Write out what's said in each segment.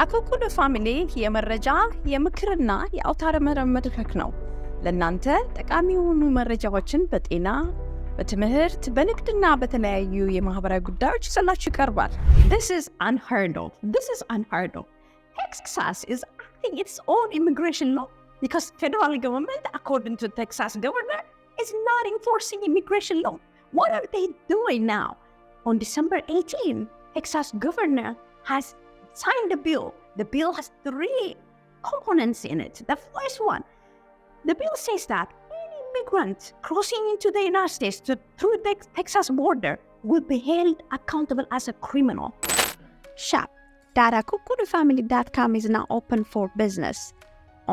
አኮኩሉ ፋሚሊ የመረጃ የምክርና የአውታረ መረብ መድረክ ነው። ለእናንተ ጠቃሚ የሆኑ መረጃዎችን በጤና፣ በትምህርት፣ በንግድና በተለያዩ የማህበራዊ ጉዳዮች ይዘላችሁ ይቀርባል። This is unheard of. Texas is acting its own immigration law because federal government, according to Texas governor, is not enforcing immigration law. What are they doing now? On December 18, Texas governor has signed a bill. The bill has 3 components in it. The first one, the bill says that any immigrant crossing into the United States through the Texas border will be held accountable as a criminal. Shop.akokulufamily.com is now open for business.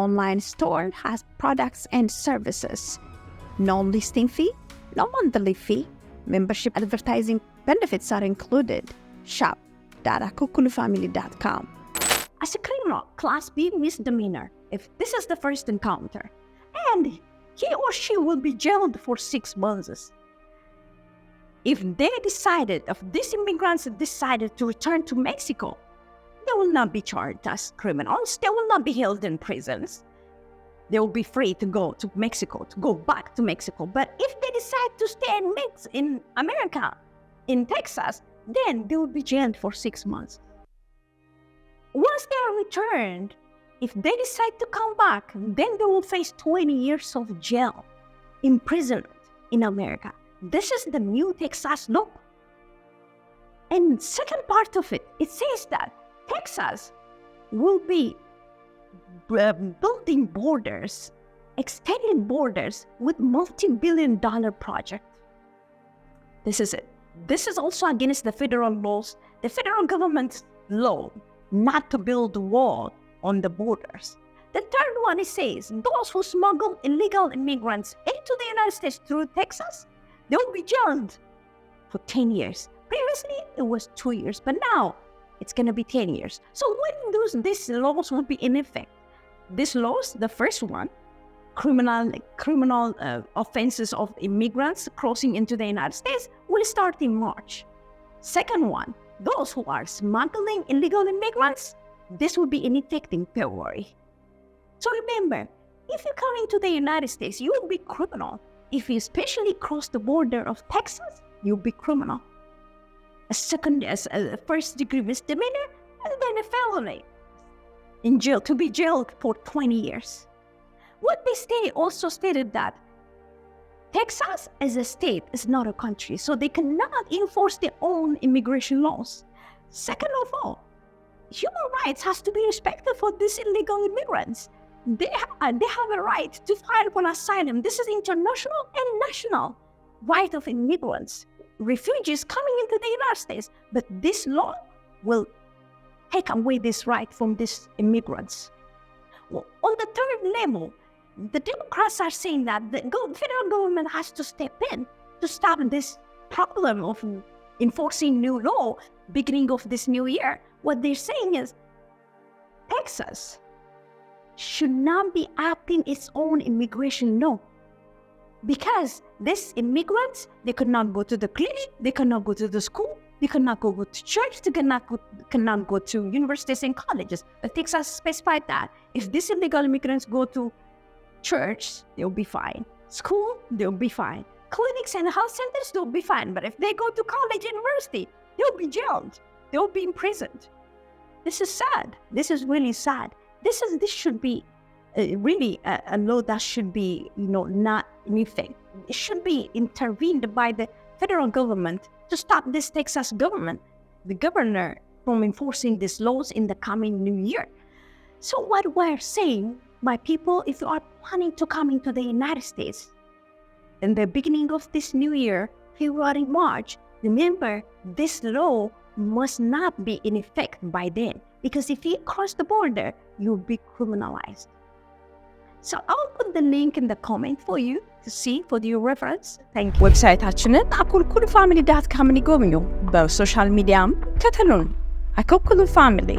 Online store has products and services. No listing fee, no monthly fee. Membership advertising benefits are included. Shop.akokulufamily.com. As a criminal, Class B misdemeanor, if this is the first encounter, and he or she will be jailed for 6 months. If these immigrants decided to return to Mexico, they will not be charged as criminals. They will not be held in prisons. They will be free to go to Mexico, to go back to Mexico. But if they decide to stay in America, in Texas, then they will be jailed for 6 months. Once they are returned, if they decide to come back, then they will face 20 years of jail, imprisonment in America. This is the new Texas law. And second part of it, it says that Texas will be building borders, extending borders with multi-billion-dollar project. This is it. This is also against the federal laws, the federal government's law not to build a wall on the borders. The third one, it says those who smuggle illegal immigrants into the United States through Texas, they will be jailed for 10 years. Previously, it was 2 years, but now it's going to be 10 years. So when these laws will be in effect, these laws, the first one, criminal offenses of immigrants crossing into the United States will start in March. Second one, those who are smuggling illegal immigrants, this will be in effect in February. So remember, if you come into the United States, you will be criminal. If you especially cross the border of Texas, you'll be criminal. A first-degree misdemeanor, and then a felony. In jail, to be jailed for 20 years. What they also stated that Texas as a state is not a country, so they cannot enforce their own immigration laws. Second of all, human rights has to be respected for these illegal immigrants. They have a right to file for asylum. This is international and national right of immigrants, refugees coming into the United States. But this law will take away this right from these immigrants. Well, on the third level, the Democrats are saying that the federal government has to step in to stop this problem of enforcing new law beginning of this new year. What they're saying is Texas should not be acting its own immigration law because these immigrants, they could not go to the clinic, they cannot go to the school, they cannot go to church, they cannot go to universities and colleges. But Texas specified that if these illegal immigrants go to church, they'll be fine. School, they'll be fine. Clinics and health centers, they'll be fine. But if they go to college and university, they'll be jailed. They'll be imprisoned. This is sad. This is really sad. This should be really a law that should be, not in effect. It should be intervened by the federal government to stop this Texas government, the governor, from enforcing these laws in the coming new year. So what we're saying, my people, if you are planning to come into the United States in the beginning of this new year, February, March, remember this law must not be in effect by then. Because if you cross the border, you'll be criminalized. So I'll put the link in the comment for you to see for your reference. Thank you. ዌብሳይታችንን akokulufamily.com ይጎብኙ። በሶሻል ሚዲያም ከተሉን። አኮኩሉ ፋሚሊ